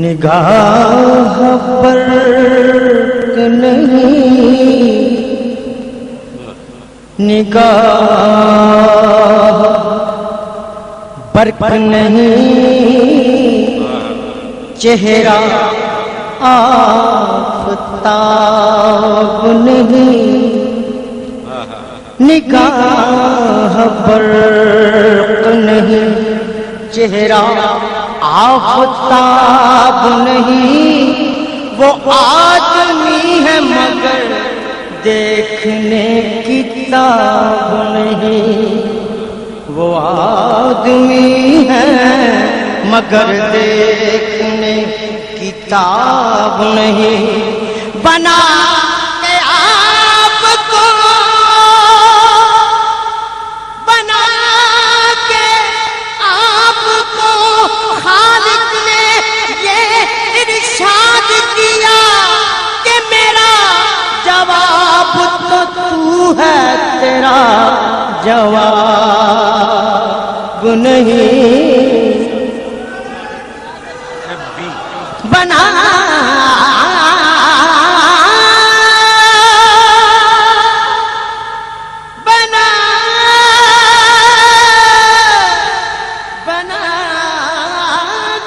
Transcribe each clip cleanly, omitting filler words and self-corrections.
نگاہ برق نہیں، نگاہ برق نہیں، چہرہ آفتاب نہیں، نگاہ برق نہیں، چہرہ آفتاب نہیں، وہ آدمی ہے مگر دیکھنے کی تاب نہیں، وہ آدمی ہے مگر دیکھنے کی تاب نہیں، بنا کے آپ کو، بنا کے آپ کو خالق نے یہ ارشاد کیا کہ میرا جواب تو تو ہے، تیرا جواب نہیں، بنا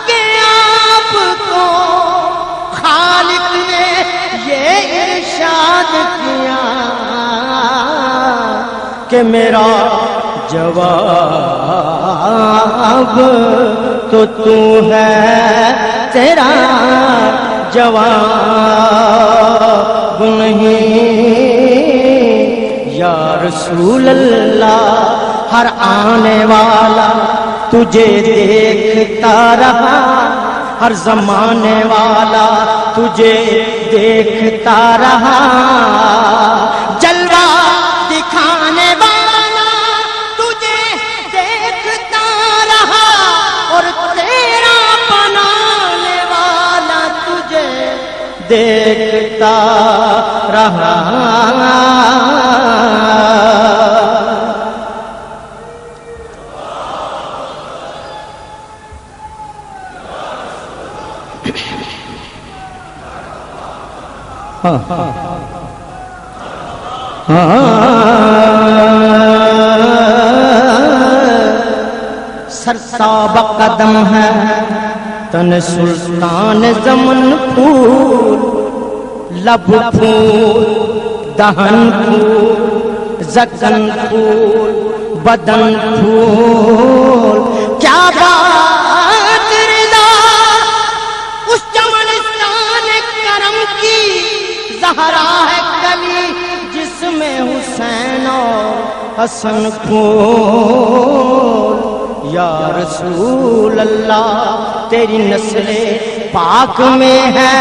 کے آپ کو خالق نے یہ ارشاد کیا کہ میرا جواب تو تو ہے، تیرا جواب نہیں، یا رسول اللہ ہر آنے والا تجھے دیکھتا رہا، ہر زمانے والا تجھے دیکھتا رہا، جلوہ دکھانے والا تجھے دیکھتا رہا، اور تیرا بنانے والا تجھے دیکھتا رہا۔ سرساب قدم ہے تن سلطان زمن پھول، لب پھول، دہن پھول، زکن پھول، بدن پھول، کیا بات رضا اس چمنستان کرم کی، زہرا ہے گلی جس میں حسین اور حسن پھول، یا رسول اللہ تیری نسل پاک میں ہے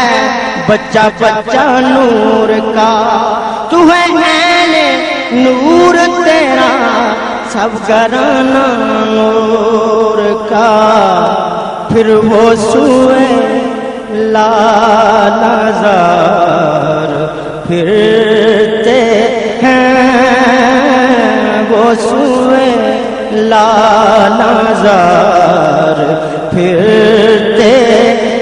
بچہ بچہ نور کا، تو ہے عین نور تیرا سب گھرانہ نور کا، پھر وہ سوئے لالا زار پھرتے ہیں، وہ سوئے لالا زار پھرتے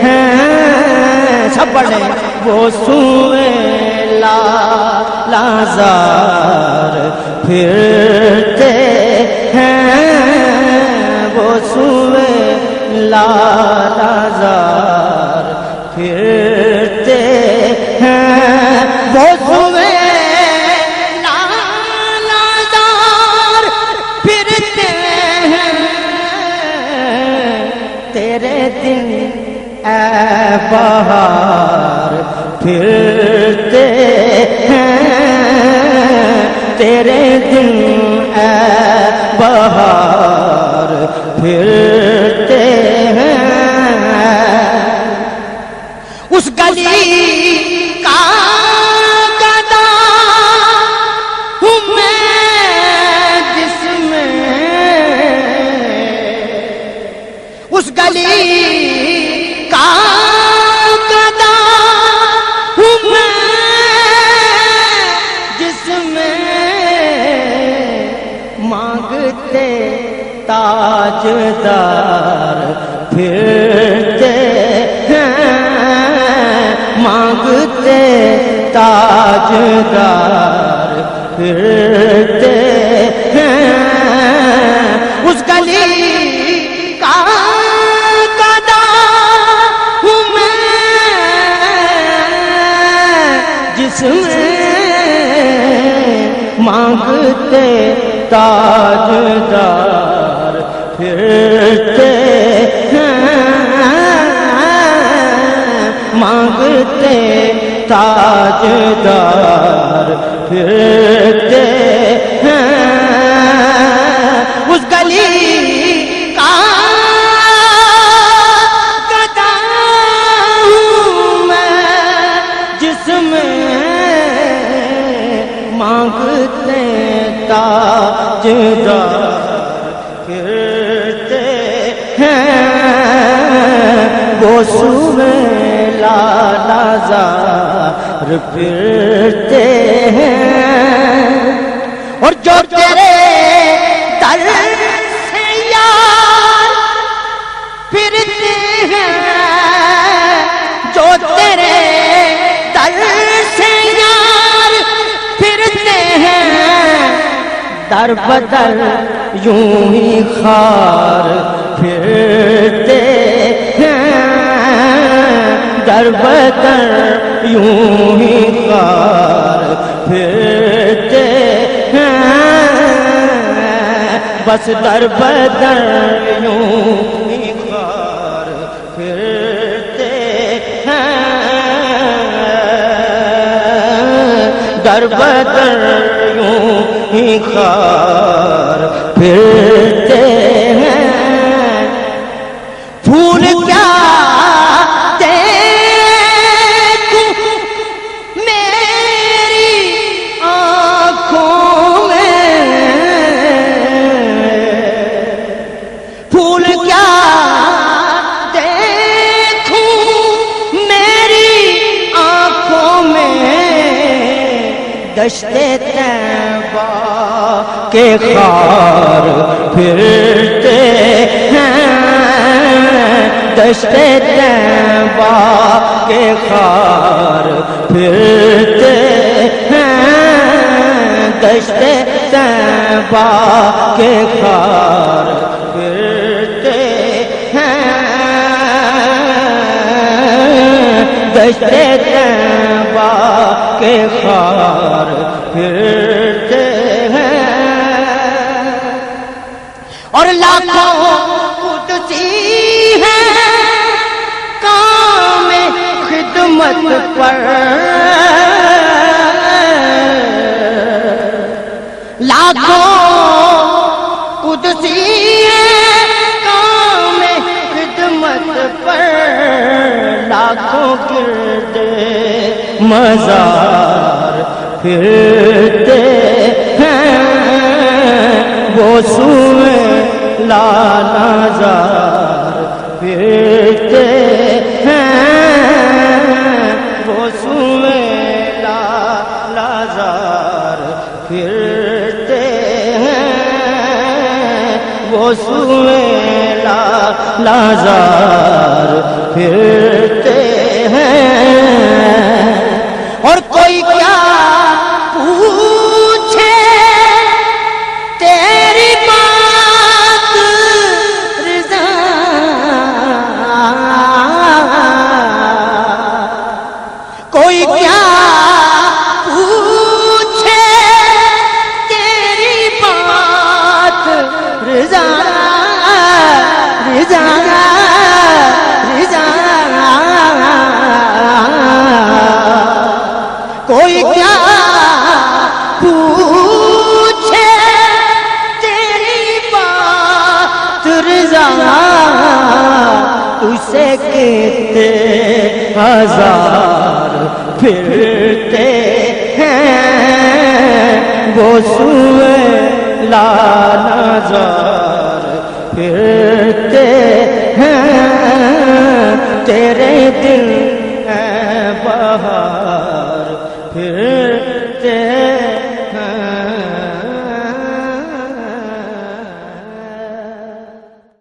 ہیں، سب بڑے وہ سوئے لالا زار پھرتے ہیں، وہ سوئے لالا زار پھرتے ہیں، وہ سوئے تیرے دن اے بہار پھرتے ہیں، تیرے دن اے بہار پھرتے ہیں، اس گلی کا گدا ہوں میں جس میں، اس گلی کا گدا ہوں میں جس میں مانگتے تاجدار پھرتے ہیں، مانگتے تاجدار پھرتے ہیں اس گلی کا گدا ہوں میں جس میں مانگتے تاجدار پھرتے ہیں مانگتے تاجدار پھرتے ہیں اس گلی کا گدا ہوں میں جس میں مانگتے تاجدار پھرتے ہیں وہ سوے لالا زار پھرتے ہیں اور جو تیرے در سے یار پھرتے ہیں جو تیرے در سے یار پھرتے ہیں در بدر یوں ہی خار پھرتے ہیں در بدر یوں ہی خار پھرتے ہیں بس در بدر یوں ہی خار پھرتے ہیں در بدر یوں ہی خار پھرتے ہیں پھول کیا دشتے طیبہ کے خار پھرتے ہیں دشتے طیبہ کے خار پھرتے ہیں دشتے طیبہ کے خار پھرتے ہیں دشتے طیبہ کے خار پھرتے ہیں اور لاکھوں قدسی ہیں کام خدمت پر لاکھوں قدسی ہیں کام خدمت پر لاکھوں گردے مزار پھرتے ہیں وہ سوئے لالا زار پھرتے ہیں وہ سوئے لالا زار پھرتے ہیں وہ سوئے لالا زار پھرتے ہیں اور کوئی کیا پوچھے تیری بات رضا کوئی کیا پوچھے تیری بات رضا رضا کوئی کیا پوچھے تیری بات رضا اسے کہتے ہزار پھرتے ہیں وہ سوئے لالا زار پھرتے ہیں تیرے دل